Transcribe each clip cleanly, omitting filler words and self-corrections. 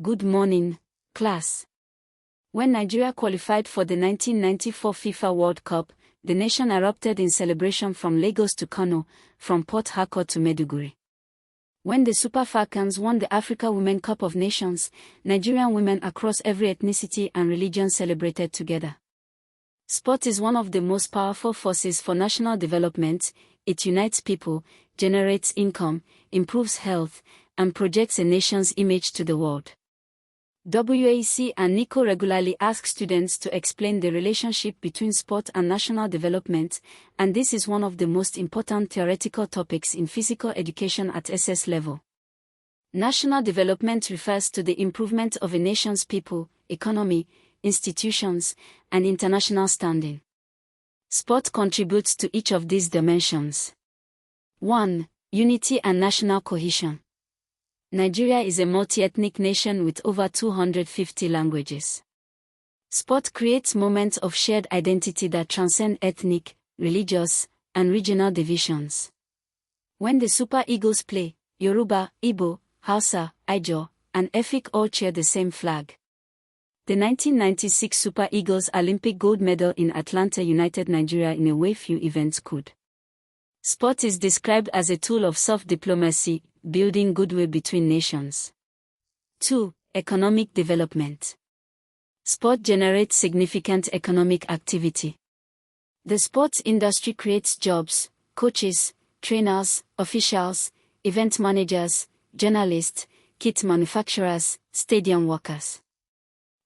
Good morning, class. When Nigeria qualified for the 1994 FIFA World Cup, the nation erupted in celebration from Lagos to Kano, from Port Harcourt to Maiduguri. When the Super Falcons won the Africa Women Cup of Nations, Nigerian women across every ethnicity and religion celebrated together. Sport is one of the most powerful forces for national development. It unites people, generates income, improves health, and projects a nation's image to the world. WAEC and NECO regularly ask students to explain the relationship between sport and national development, and this is one of the most important theoretical topics in physical education at SS level. National development refers to the improvement of a nation's people, economy, institutions, and international standing. Sport contributes to each of these dimensions. 1. Unity and national cohesion. Nigeria is a multi-ethnic nation with over 250 languages. Sport creates moments of shared identity that transcend ethnic, religious, and regional divisions. When the Super Eagles play, Yoruba, Igbo, Hausa, Ijaw, and Efik all cheer the same flag. The 1996 Super Eagles Olympic gold medal in Atlanta united Nigeria in a way few events could. Sport is described as a tool of soft diplomacy, building goodwill between nations. 2. Economic development. Sport generates significant economic activity. The sports industry creates jobs, coaches, trainers, officials, event managers, journalists, kit manufacturers, stadium workers.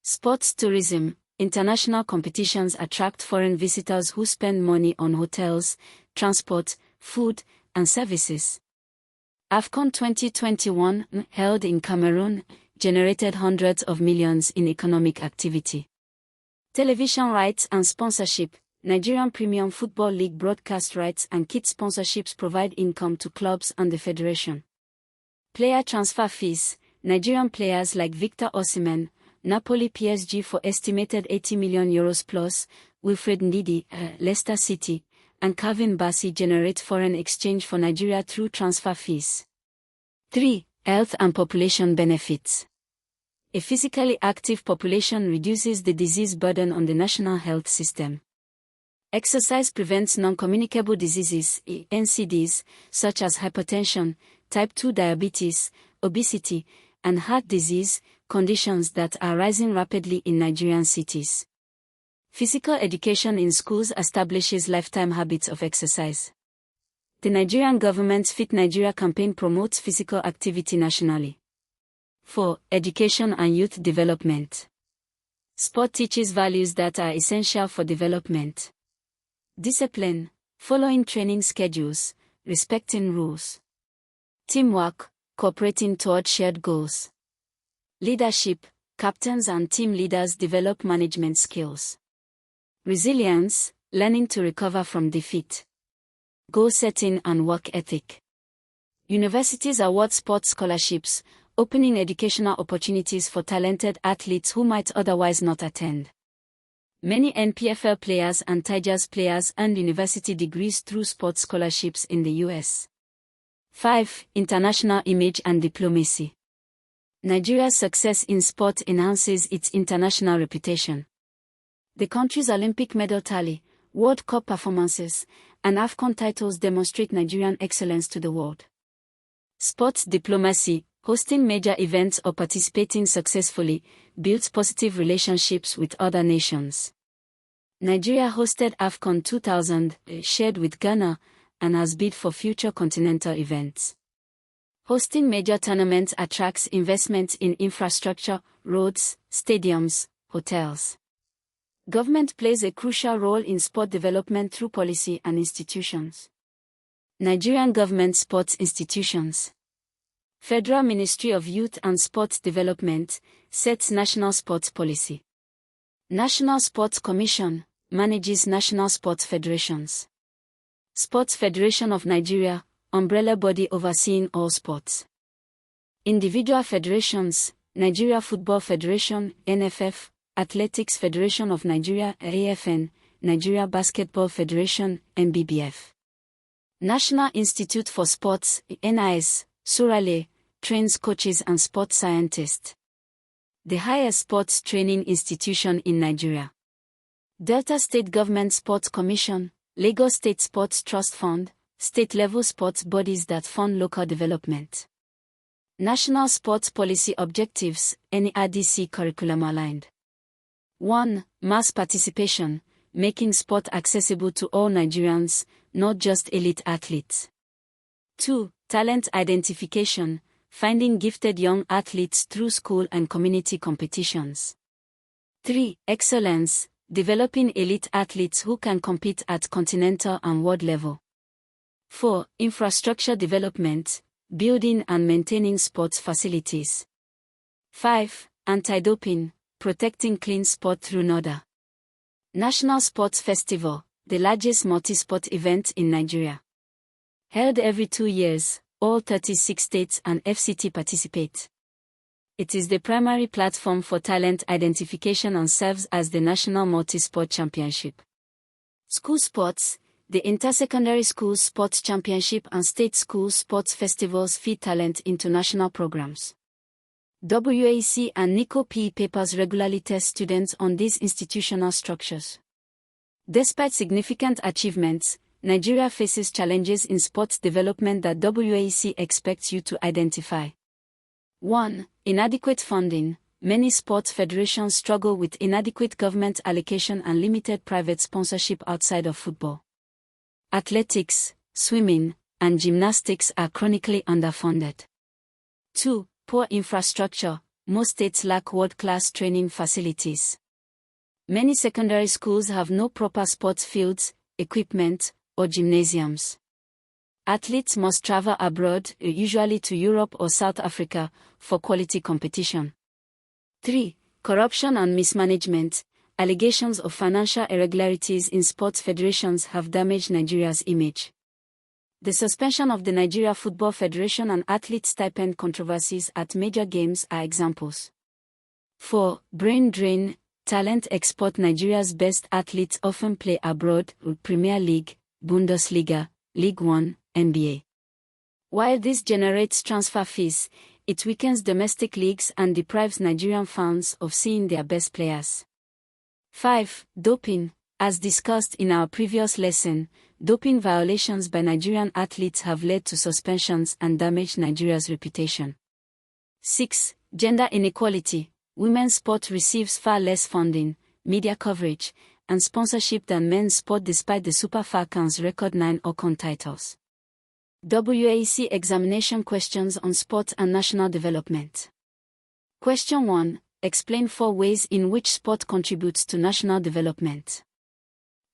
Sports tourism. International competitions attract foreign visitors who spend money on hotels, transport, food, and services. AFCON 2021, held in Cameroon, generated hundreds of millions in economic activity. Television rights and sponsorship. Nigerian Premium Football League broadcast rights and kit sponsorships provide income to clubs and the federation. Player transfer fees. Nigerian players like Victor Osimhen, Napoli PSG for estimated €80 million plus, Wilfred Ndidi, Leicester City, and Calvin Bassey generate foreign exchange for Nigeria through transfer fees. 3. Health and population benefits. A physically active population reduces the disease burden on the national health system. Exercise prevents non-communicable diseases, NCDs, such as hypertension, type 2 diabetes, obesity, and heart disease, conditions that are rising rapidly in Nigerian cities. Physical education in schools establishes lifetime habits of exercise. The Nigerian government's Fit Nigeria campaign promotes physical activity nationally. 4. Education and youth development. Sport teaches values that are essential for development. Discipline, following training schedules, respecting rules. Teamwork, cooperating toward shared goals. Leadership, captains and team leaders develop management skills. Resilience, learning to recover from defeat. Goal setting and work ethic. Universities award sports scholarships, opening educational opportunities for talented athletes who might otherwise not attend. Many NPFL players and Tigers players earned university degrees through sports scholarships in the US. 5. International image and diplomacy. Nigeria's success in sport enhances its international reputation. The country's Olympic medal tally, World Cup performances, and AFCON titles demonstrate Nigerian excellence to the world. Sports diplomacy, hosting major events or participating successfully, builds positive relationships with other nations. Nigeria hosted AFCON 2000, shared with Ghana, and has bid for future continental events. Hosting major tournaments attracts investment in infrastructure, roads, stadiums, hotels. Government plays a crucial role in sport development through policy and institutions. Nigerian government sports institutions. Federal Ministry of Youth and Sports Development sets national sports policy. National Sports Commission manages national sports federations. Sports Federation of Nigeria, umbrella body overseeing all sports. Individual federations, Nigeria Football Federation, NFF, Athletics Federation of Nigeria, AFN, Nigeria Basketball Federation, NBBF. National Institute for Sports, NIS, Surale, trains coaches and sports scientists. the highest sports training institution in Nigeria. Delta State Government Sports Commission, Lagos State Sports Trust Fund, state-level sports bodies that fund local development. National Sports Policy Objectives, NERDC curriculum aligned. 1. Mass participation, making sport accessible to all Nigerians, not just elite athletes. 2. Talent identification, finding gifted young athletes through school and community competitions. 3. Excellence, developing elite athletes who can compete at continental and world level. 4. Infrastructure development, building and maintaining sports facilities. 5. Anti-doping, protecting clean sport through NODA. National Sports Festival, the largest multi-sport event in Nigeria. Held every 2 years, all 36 states and FCT participate. It is the primary platform for talent identification and serves as the National Multi-Sport Championship. School sports, the Intersecondary School Sports Championship and State School Sports Festivals feed talent into national programs. WAEC and NECO PE papers regularly test students on these institutional structures. Despite significant achievements, Nigeria faces challenges in sports development that WAEC expects you to identify. 1. Inadequate funding. Many sports federations struggle with inadequate government allocation and limited private sponsorship outside of football. Athletics, swimming, and gymnastics are chronically underfunded. 2. Poor infrastructure. Most states lack world-class training facilities. Many secondary schools have no proper sports fields, equipment, or gymnasiums. Athletes must travel abroad, usually to Europe or South Africa, for quality competition. 3. Corruption and mismanagement. Allegations of financial irregularities in sports federations have damaged Nigeria's image. The suspension of the Nigeria Football Federation and athlete stipend controversies at major games are examples. 4. Brain drain. Talent export. Nigeria's best athletes often play abroad, with Premier League, Bundesliga, League One, NBA. While this generates transfer fees, it weakens domestic leagues and deprives Nigerian fans of seeing their best players. 5. Doping. As discussed in our previous lesson, doping violations by Nigerian athletes have led to suspensions and damaged Nigeria's reputation. 6. Gender inequality. Women's sport receives far less funding, media coverage, and sponsorship than men's sport despite the Super Falcons' record 9 OCON titles. WAEC examination questions on sport and national development. Question 1. Explain 4 ways in which sport contributes to national development.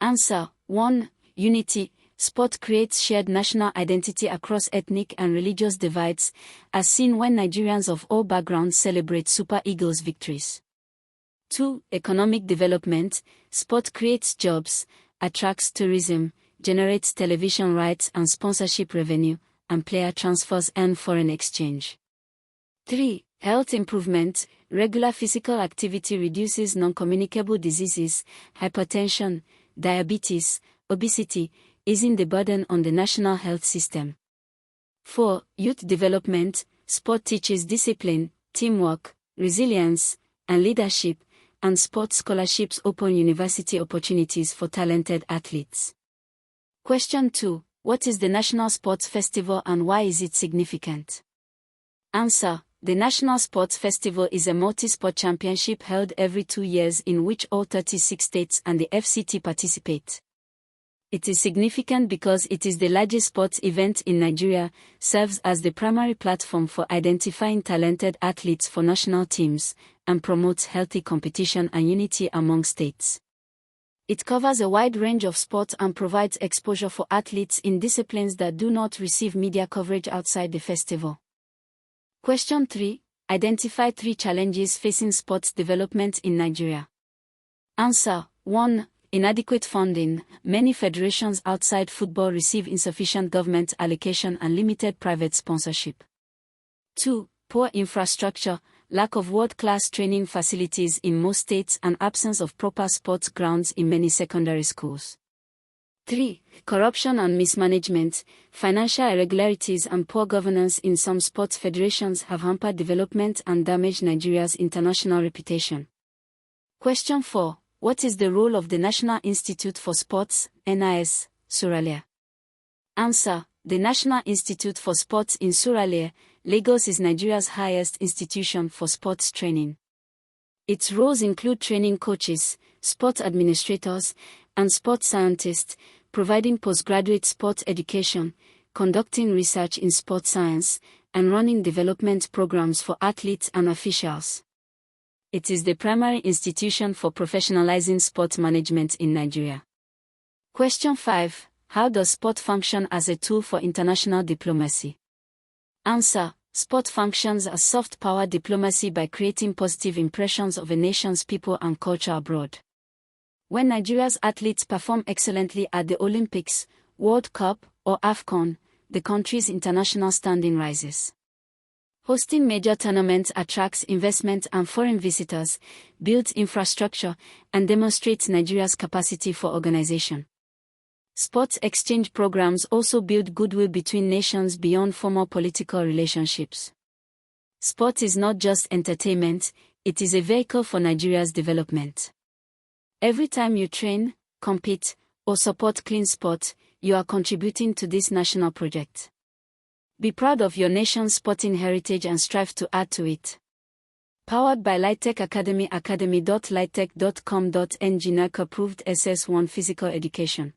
Answer. 1. Unity. Sport creates shared national identity across ethnic and religious divides, as seen when Nigerians of all backgrounds celebrate Super Eagles victories. 2. Economic development. Sport creates jobs, attracts tourism, generates television rights and sponsorship revenue, and player transfers earn foreign exchange. 3. Health improvement. Regular physical activity reduces non-communicable diseases, hypertension, diabetes, obesity, easing the burden on the national health system. 4. Youth development. Sport teaches discipline, teamwork, resilience, and leadership, and sport scholarships open university opportunities for talented athletes. Question 2. What is the National Sports Festival and why is it significant? Answer. The National Sports Festival is a multi-sport championship held every 2 years in which all 36 states and the FCT participate. It is significant because it is the largest sports event in Nigeria, serves as the primary platform for identifying talented athletes for national teams, and promotes healthy competition and unity among states. It covers a wide range of sports and provides exposure for athletes in disciplines that do not receive media coverage outside the festival. Question 3. Identify 3 challenges facing sports development in Nigeria. Answer. 1. Inadequate funding. Many federations outside football receive insufficient government allocation and limited private sponsorship. 2. Poor infrastructure. Lack of world-class training facilities in most states and absence of proper sports grounds in many secondary schools. 3. Corruption and mismanagement. Financial irregularities and poor governance in some sports federations have hampered development and damaged Nigeria's international reputation. Question 4. What is the role of the National Institute for Sports, NIS, Suralere? Answer. The National Institute for Sports in Suralere, Lagos is Nigeria's highest institution for sports training. Its roles include training coaches, sport administrators, and sports scientists, providing postgraduate sports education, conducting research in sports science, and running development programs for athletes and officials. It is the primary institution for professionalizing sport management in Nigeria. Question 5. How does sport function as a tool for international diplomacy? Answer. Sport functions as soft power diplomacy by creating positive impressions of a nation's people and culture abroad. When Nigeria's athletes perform excellently at the Olympics, World Cup, or AFCON, the country's international standing rises. Hosting major tournaments attracts investment and foreign visitors, builds infrastructure, and demonstrates Nigeria's capacity for organization. Sports exchange programs also build goodwill between nations beyond formal political relationships. Sport is not just entertainment, it is a vehicle for Nigeria's development. Every time you train, compete, or support clean sport, you are contributing to this national project. Be proud of your nation's sporting heritage and strive to add to it. Powered by Lightech Academy academy.lightech.com.ng NERDC-approved SS1 Physical Education.